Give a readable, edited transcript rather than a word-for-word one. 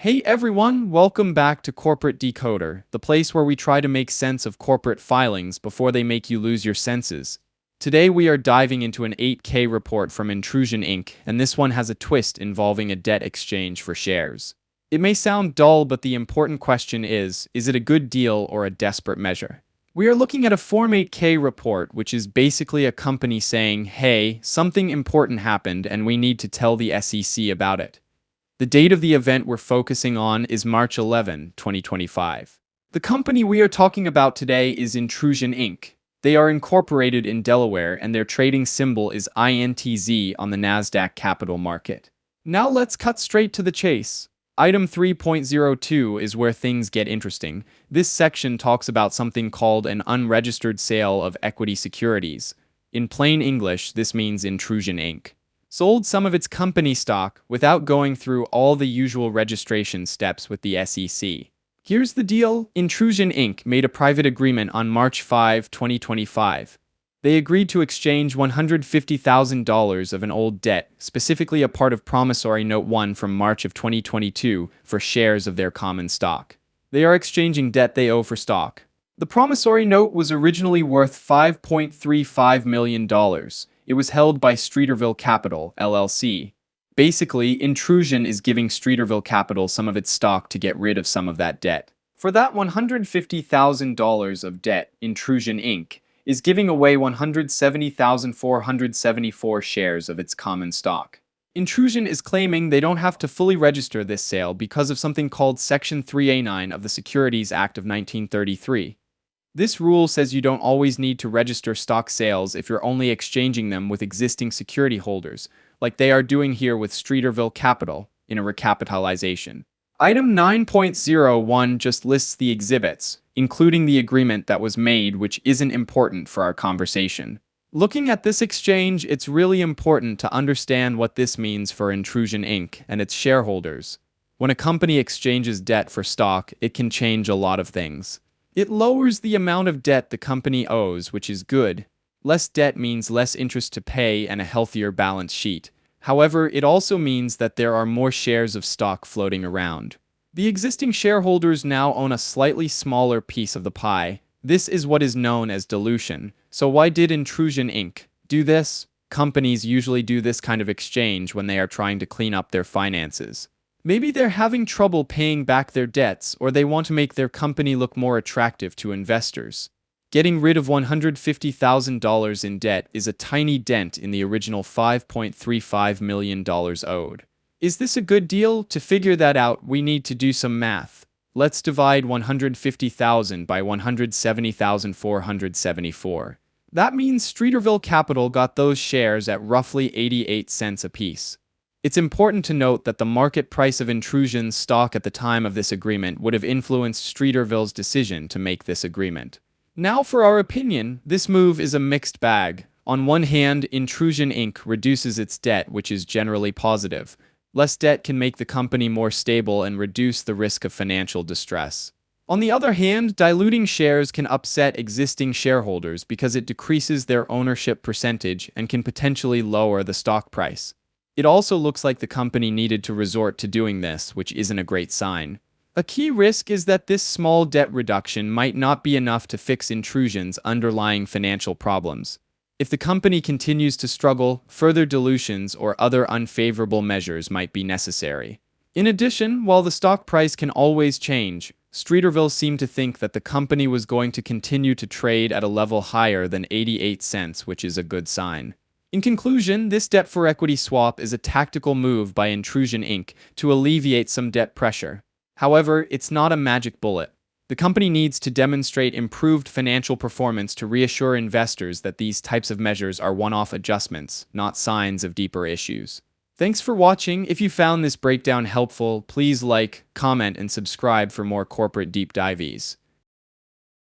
Hey everyone, welcome back to Corporate Decoder, the place where we try to make sense of corporate filings before they make you lose your senses. Today we are diving into an 8K report from Intrusion Inc., and this one has a twist involving a debt exchange for shares. It may sound dull, but the important question is it a good deal or a desperate measure? We are looking at a Form 8K report, which is basically a company saying, hey, something important happened and we need to tell the SEC about it. The date of the event we're focusing on is March 11, 2025. The company we are talking about today is Intrusion Inc. They are incorporated in Delaware and their trading symbol is INTZ on the NASDAQ Capital Market. Now let's cut straight to the chase. Item 3.02 is where things get interesting. This section talks about something called an unregistered sale of equity securities. In plain English, this means Intrusion Inc. sold some of its company stock without going through all the usual registration steps with the SEC. Here's the deal. Intrusion Inc. made a private agreement on March 5, 2025. They agreed to exchange $150,000 of an old debt, specifically a part of Promissory Note 1 from March of 2022, for shares of their common stock. They are exchanging debt they owe for stock. The promissory note was originally worth $5.35 million. It was held by Streeterville Capital, LLC. Basically, Intrusion is giving Streeterville Capital some of its stock to get rid of some of that debt. For that $150,000 of debt, Intrusion Inc. is giving away 170,474 shares of its common stock. Intrusion is claiming they don't have to fully register this sale because of something called Section 3A9 of the Securities Act of 1933. This rule says you don't always need to register stock sales if you're only exchanging them with existing security holders, like they are doing here with Streeterville Capital in a recapitalization. Item 9.01 just lists the exhibits, including the agreement that was made, which isn't important for our conversation. Looking at this exchange, it's really important to understand what this means for Intrusion Inc. and its shareholders. When a company exchanges debt for stock, it can change a lot of things. It lowers the amount of debt the company owes, which is good. Less debt means less interest to pay and a healthier balance sheet. However, it also means that there are more shares of stock floating around. The existing shareholders now own a slightly smaller piece of the pie. This is what is known as dilution. So why did Intrusion Inc. do this? Companies usually do this kind of exchange when they are trying to clean up their finances. Maybe they're having trouble paying back their debts, or they want to make their company look more attractive to investors. Getting rid of $150,000 in debt is a tiny dent in the original $5.35 million owed. Is this a good deal? To figure that out, we need to do some math. Let's divide 150,000 by 170,474. That means Streeterville Capital got those shares at roughly 88 cents apiece. It's important to note that the market price of Intrusion's stock at the time of this agreement would have influenced Streeterville's decision to make this agreement. Now for our opinion, this move is a mixed bag. On one hand, Intrusion Inc. reduces its debt, which is generally positive. Less debt can make the company more stable and reduce the risk of financial distress. On the other hand, diluting shares can upset existing shareholders because it decreases their ownership percentage and can potentially lower the stock price. It also looks like the company needed to resort to doing this, which isn't a great sign. A key risk is that this small debt reduction might not be enough to fix Intrusion's underlying financial problems. If the company continues to struggle, further dilutions or other unfavorable measures might be necessary. In addition, while the stock price can always change, Streeterville seemed to think that the company was going to continue to trade at a level higher than 88 cents, which is a good sign. In conclusion, this debt for equity swap is a tactical move by Intrusion Inc. to alleviate some debt pressure. However, it's not a magic bullet. The company needs to demonstrate improved financial performance to reassure investors that these types of measures are one-off adjustments, not signs of deeper issues. Thanks for watching. If you found this breakdown helpful, please like, comment, and subscribe for more corporate deep dives.